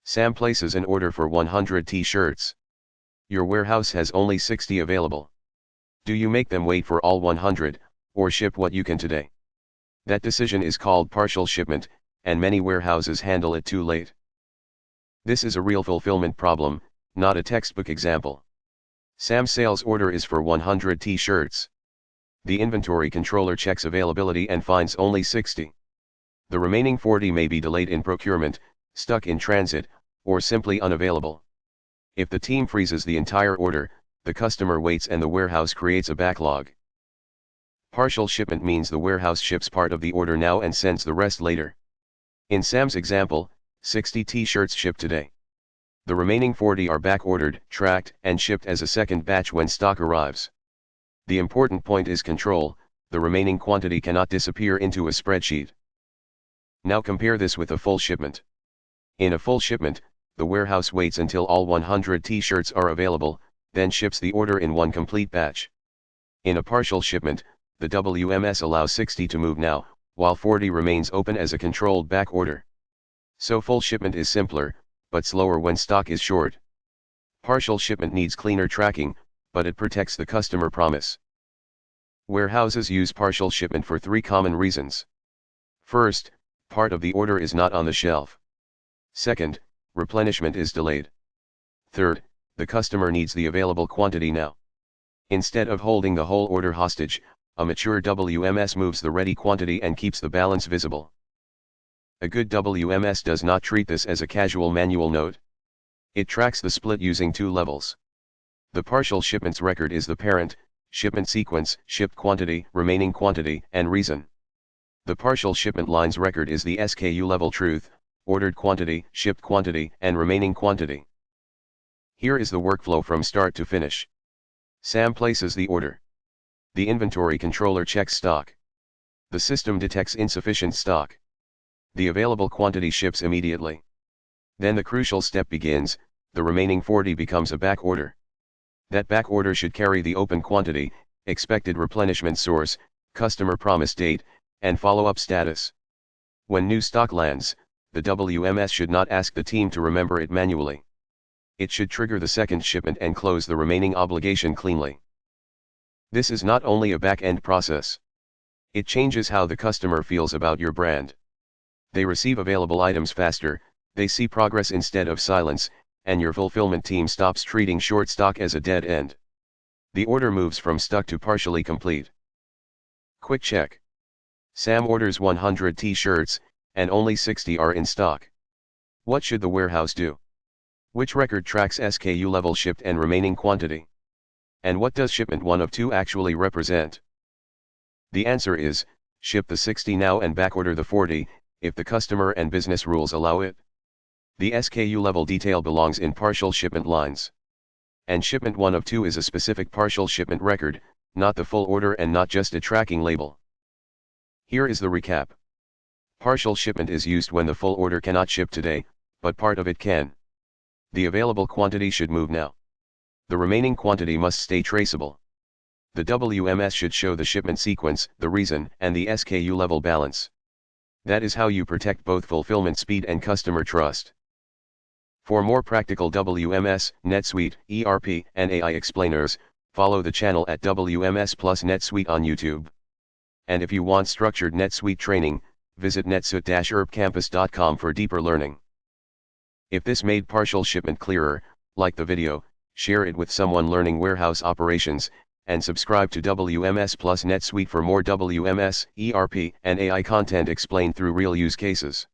Sam places an order for 100 t-shirts. Your warehouse has only 60 available. Do you make them wait for all 100, or ship what you can today? That decision is called partial shipment, and many warehouses handle it too late. This is a real fulfillment problem, not a textbook example. Sam's sales order is for 100 t-shirts. The inventory controller checks availability and finds only 60. The remaining 40 may be delayed in procurement, stuck in transit, or simply unavailable. If the team freezes the entire order, the customer waits and the warehouse creates a backlog. Partial shipment means the warehouse ships part of the order now and sends the rest later. In Sam's example, 60 t-shirts shipped today. The remaining 40 are backordered, tracked, and shipped as a second batch when stock arrives. The important point is control. The remaining quantity cannot disappear into a spreadsheet. Now compare this with a full shipment. In a full shipment, the warehouse waits until all 100 t-shirts are available, then ships the order in one complete batch. In a partial shipment, the WMS allows 60 to move now, while 40 remains open as a controlled back order. So full shipment is simpler, but slower when stock is short. Partial shipment needs cleaner tracking, but it protects the customer promise. Warehouses use partial shipment for 3 common reasons. First, part of the order is not on the shelf. Second, replenishment is delayed. Third, the customer needs the available quantity now. Instead of holding the whole order hostage, a mature WMS moves the ready quantity and keeps the balance visible. A good WMS does not treat this as a casual manual note. It tracks the split using 2 levels. The partial shipments record is the parent, shipment sequence, shipped quantity, remaining quantity, and reason. The partial shipment lines record is the SKU level truth, ordered quantity, shipped quantity, and remaining quantity. Here is the workflow from start to finish. Sam places the order. The inventory controller checks stock. The system detects insufficient stock. The available quantity ships immediately. Then the crucial step begins, the remaining 40 becomes a back order. That back order should carry the open quantity, expected replenishment source, customer promise date, and follow-up status. When new stock lands, the WMS should not ask the team to remember it manually. It should trigger the second shipment and close the remaining obligation cleanly. This is not only a back-end process. It changes how the customer feels about your brand. They receive available items faster, they see progress instead of silence, and your fulfillment team stops treating short stock as a dead end. The order moves from stuck to partially complete. Quick check. Sam orders 100 t-shirts, and only 60 are in stock. What should the warehouse do? Which record tracks SKU level shipped and remaining quantity? And what does shipment 1 of 2 actually represent? The answer is, ship the 60 now and backorder the 40, if the customer and business rules allow it. The SKU level detail belongs in partial shipment lines. And shipment 1 of 2 is a specific partial shipment record, not the full order and not just a tracking label. Here is the recap. Partial shipment is used when the full order cannot ship today, but part of it can. The available quantity should move now. The remaining quantity must stay traceable. The WMS should show the shipment sequence, the reason, and the SKU level balance. That is how you protect both fulfillment speed and customer trust. For more practical WMS, NetSuite, ERP, and AI explainers, follow the channel at WMS plus NetSuite on YouTube. And if you want structured NetSuite training, visit netsuite-urbcampus.com for deeper learning. If this made partial shipment clearer, like the video, share it with someone learning warehouse operations, and subscribe to WMS plus NetSuite for more WMS, ERP, and AI content explained through real use cases.